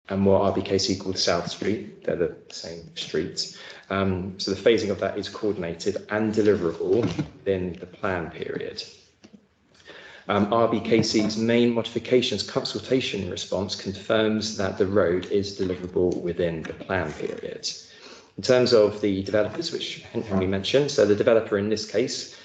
and what RBKC called South Street. They're the same streets. So the phasing of that is coordinated and deliverable within the plan period. RBKC's main modifications consultation response confirms that the road is deliverable within the plan period. In terms of the developers, which Henry mentioned, so the developer in this case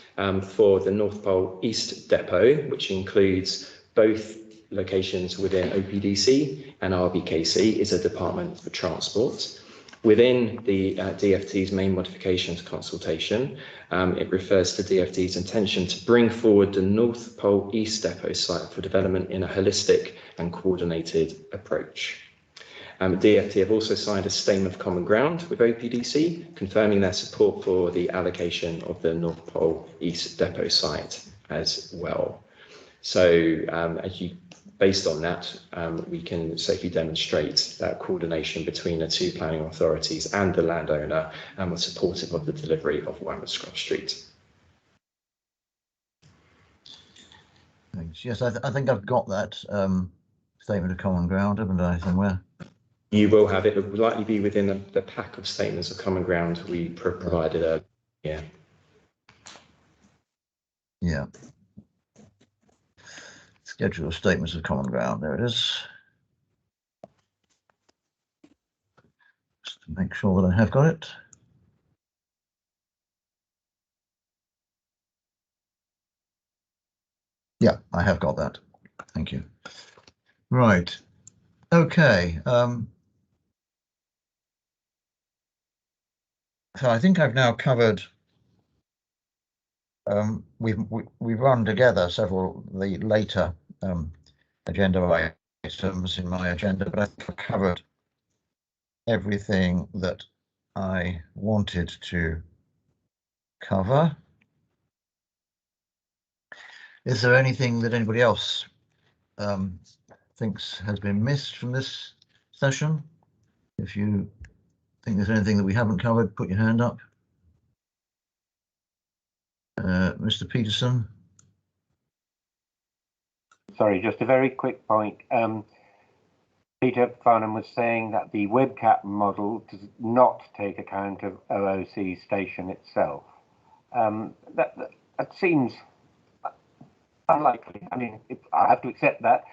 for the North Pole East Depot, which includes both locations within OPDC and RBKC, is a Department for Transport. Within the DFT's main modifications consultation, it refers to DFT's intention to bring forward the North Pole East Depot site for development in a holistic and coordinated approach. DFT have also signed a statement of common ground with OPDC, confirming their support for the allocation of the North Pole East Depot site as well. So based on that, we can safely demonstrate that coordination between the two planning authorities and the landowner, and we're supportive of the delivery of Wammerscroft Street. Thanks. Yes, I think I've got that statement of common ground, haven't I, somewhere? You will have it. It will likely be within the pack of statements of common ground we provided earlier. Yeah. Yeah. Schedule of statements of common ground. There it is. Just to make sure that I have got it. Yeah, I have got that. Thank you. Right. Okay. So I think I've now covered. We've run together several of the later agenda items in my agenda, but I think I've covered everything that I wanted to cover. Is there anything that anybody else thinks has been missed from this session? If you think there's anything that we haven't covered, put your hand up. Mr. Peterson. Sorry, just a very quick point. Peter Farnham was saying that the WebCat model does not take account of OOC station itself. That seems unlikely. I mean, I have to accept that.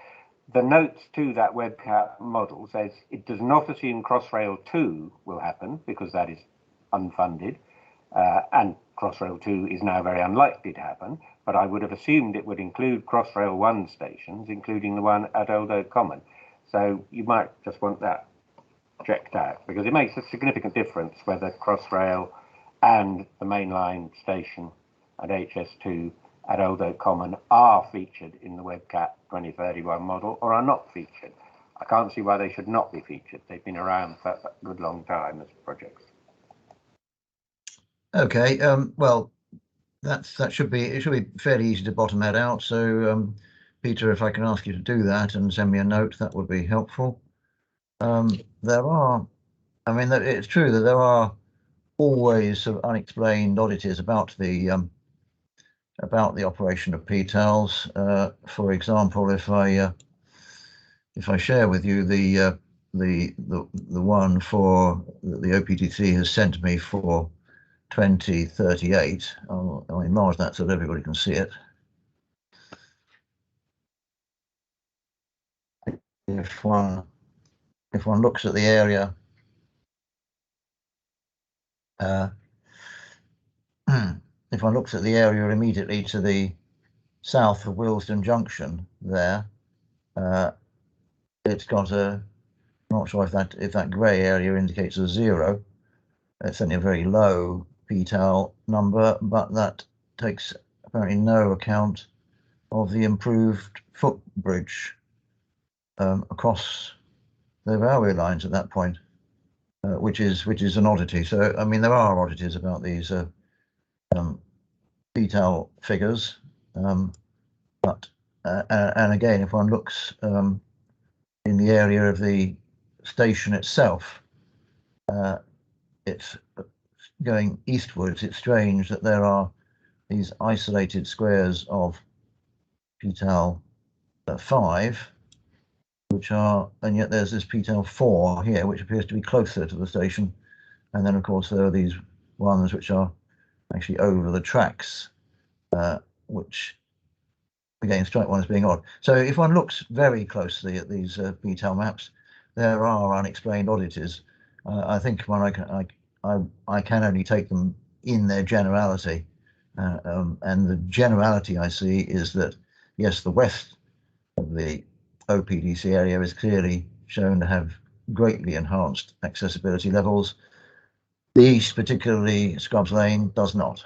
The notes to that WebCat model says it does not assume Crossrail 2 will happen because that is unfunded, and Crossrail 2 is now very unlikely to happen, but I would have assumed it would include Crossrail 1 stations, including the one at Old Oak Common. So you might just want that checked out, because it makes a significant difference whether Crossrail and the mainline station at HS2 at Old Oak Common are featured in the WebCat 2031 model or are not featured. I can't see why they should not be featured. They've been around for a good long time as projects. Okay, well, that should be fairly easy to bottom that out. So, Peter, if I can ask you to do that and send me a note, that would be helpful. There are, I mean, it's true that there are always sort of unexplained oddities about the operation of PTALs. For example, if I share with you the one for the OPDC has sent me for 2038, I'll enlarge that so that everybody can see it. If one looks at the area, if one looks at the area immediately to the south of Willesden Junction, there, it's got a. I'm not sure if that grey area indicates a 0. It's certainly a very low PTAL number, but that takes apparently no account of the improved footbridge across the railway lines at that point, which is an oddity. So I mean, there are oddities about these PTAL figures, but and again, if one looks in the area of the station itself, it's going eastwards. It's strange that there are these isolated squares of PTAL 5, which which are, and yet there's this PTEL 4 here, which appears to be closer to the station. And then, of course, there are these ones which are actually over the tracks, which again strike one as being odd. So if one looks very closely at these PTEL maps, there are unexplained oddities. I think when I can only take them in their generality, and the generality I see is that yes, the west of the OPDC area is clearly shown to have greatly enhanced accessibility levels. The east, particularly Scrubs Lane, does not,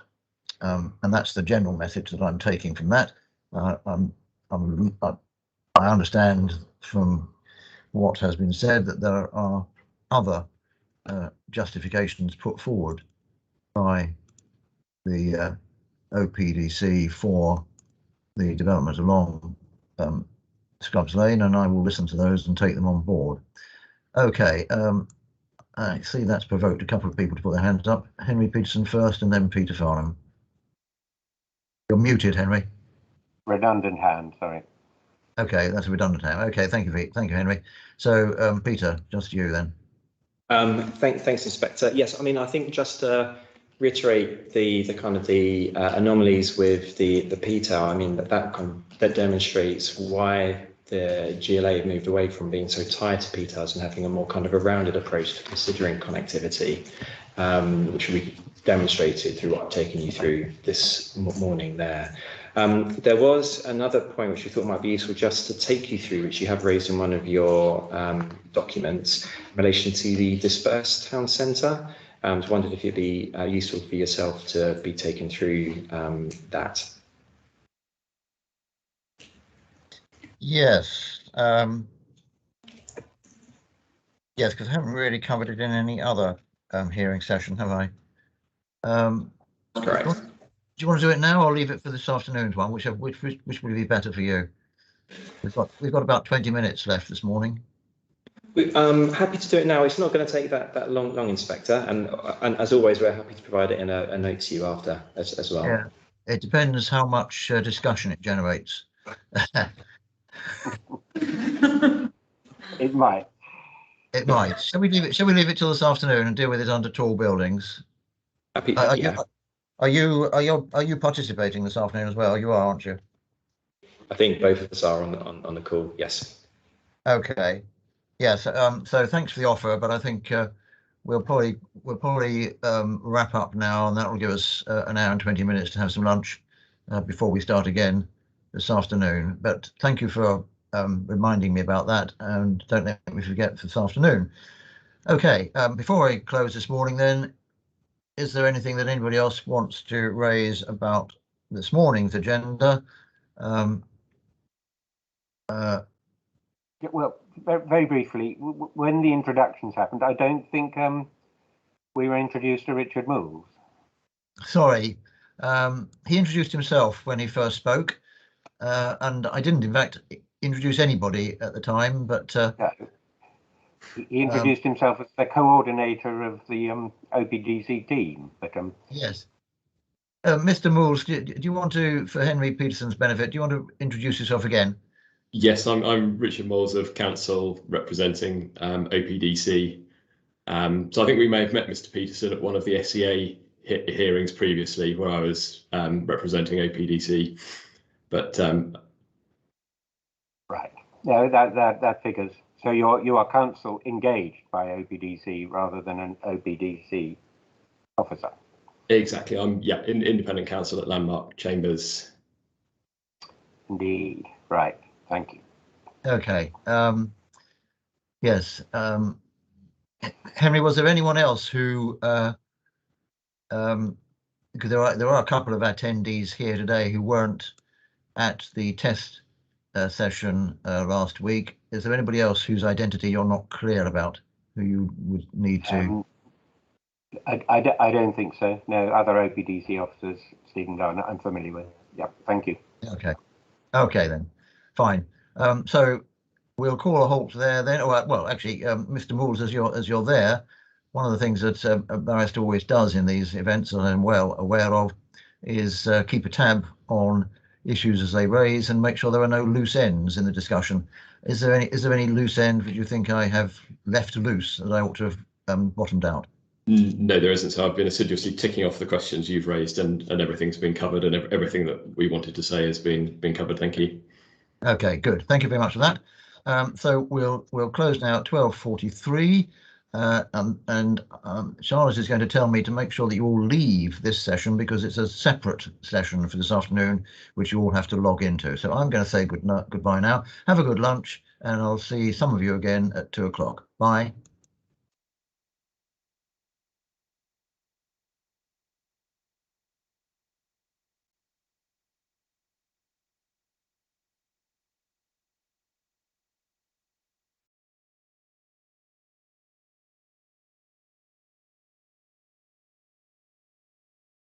and that's the general message that I'm taking from that. I understand from what has been said that there are other justifications put forward by the OPDC for the development along Scrubs Lane, and I will listen to those and take them on board. Okay, I see that's provoked a couple of people to put their hands up. Henry Peterson first, and then Peter Farnham. You're muted, Henry. Redundant hand, sorry. Okay, that's a redundant hand. Okay, thank you, Henry. So, Peter, just you then. Thanks, Inspector. Yes, I mean, I think just to reiterate the kind of the anomalies with the PTEL. I mean, that demonstrates why the GLA moved away from being so tied to PTELs and having a more kind of a rounded approach to considering connectivity, which we demonstrated through what I've taken you through this morning there. There was another point which we thought might be useful just to take you through, which you have raised in one of your documents, in relation to the dispersed town centre. I was wondering if it'd be useful for yourself to be taken through that. Yes. Yes, because I haven't really covered it in any other hearing session, have I? Correct. Do you want to do it now or leave it for this afternoon's one? Which would be better for you? We've got about 20 minutes left this morning. I'm happy to do it now. It's not going to take that long, Inspector. And as always, we're happy to provide it in a note to you after as well. Yeah, it depends how much discussion it generates. It might. It might. Shall we leave it till this afternoon and deal with it under tall buildings? Happy, yeah. Are you participating this afternoon as well? You are, aren't you? I think both of us are on the call. Yes. Okay. Yes. So thanks for the offer, but I think we'll probably wrap up now, and that will give us an hour and 20 minutes to have some lunch before we start again this afternoon. But thank you for reminding me about that, and don't let me forget this afternoon. Okay. Before I close this morning, then, is there anything that anybody else wants to raise about this morning's agenda? Well, very briefly, when the introductions happened, I don't think we were introduced to Richard Moores. Sorry, he introduced himself when he first spoke, and I didn't, in fact, introduce anybody at the time, but he introduced himself as the coordinator of the OPDC team. But yes, Mr. Moores, do you want to, for Henry Peterson's benefit, do you want to introduce yourself again? Yes, I'm Richard Moores of Council representing OPDC. So I think we may have met Mr. Peterson at one of the SEA hearings previously, where I was representing OPDC. But right, no, that figures. So you are council engaged by OPDC rather than an OPDC officer. Exactly, I'm independent counsel at Landmark Chambers. Indeed, right. Thank you. Okay. Yes. Henry, was there anyone else who? Because there are a couple of attendees here today who weren't at the test session last week. Is there anybody else whose identity you're not clear about, who you would need to? I don't think so. No, other OPDC officers, Stephen Garner, I'm familiar with. Yeah, thank you. Okay. Okay then. Fine. So we'll call a halt there then. Well, actually, Mr. Moores, as you're there, one of the things that a barrister always does in these events, and I'm well aware of, is keep a tab on issues as they raise and make sure there are no loose ends in the discussion. Is there any loose end that you think I have left loose that I ought to have bottomed out? No, there isn't. So I've been assiduously ticking off the questions you've raised, and everything's been covered, and everything that we wanted to say has been covered. Thank you. Okay, good. Thank you very much for that. So we'll close now at 12:43, and Charlotte is going to tell me to make sure that you all leave this session because it's a separate session for this afternoon, which you all have to log into. So I'm going to say goodbye now. Have a good lunch, and I'll see some of you again at 2 o'clock. Bye.